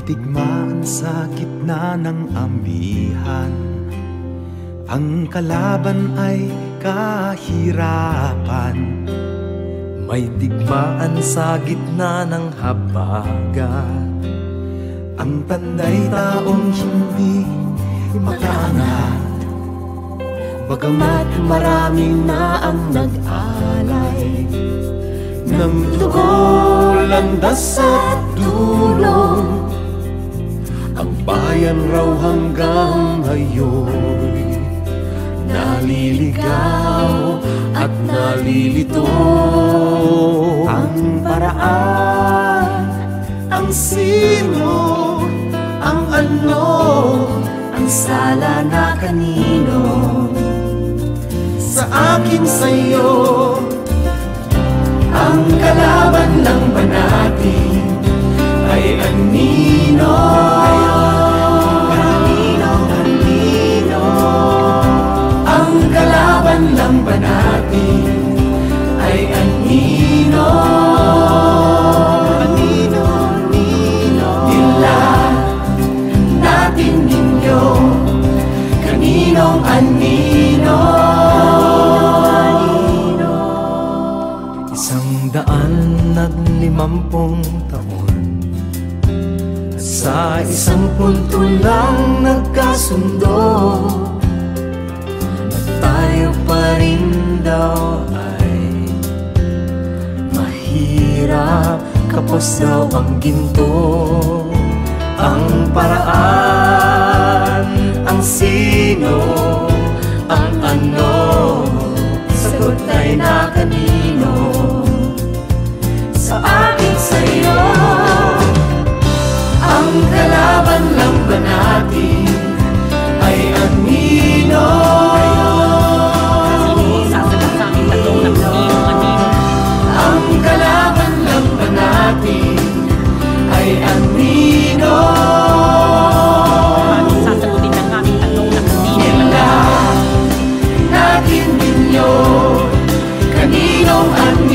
digmaan sa gitna ng ambihan. Ang kalaban ay kahirapan. May digmaan sa gitna ng habagat. Ang panday taong hindi makaangat. Bagamat maraming na ang nag-alay ng dugo, landas at tulong, ang bayan raw hanggang ngayon naliligaw at nalilito. Ang paraan, ang sino, ang ano, ang sala na kanino, sa akin sa'yo. ang kalaban lang ba natin ay anino? Kanino, kanino? Ang kalaban lang ba natin ay anino? Kanino, nino? Nila natin ninyo, kaninong anino? 150 taon sa isang punto lang nagkasundo na tayo pa rin daw ay mahirap, kapos daw ang ginto. Ang paraan, ang sino, ang ano, sagot ay na kanino. Sa akin sa'yo, ang kalaban lang ba natin ay anino? Sasagot sa akin tatlong ng kanino. Ang kalaban lang ba natin ay anino? Sasagutin ng aming tatlong ng kanino. Nila natin ninyo, kaninong anino?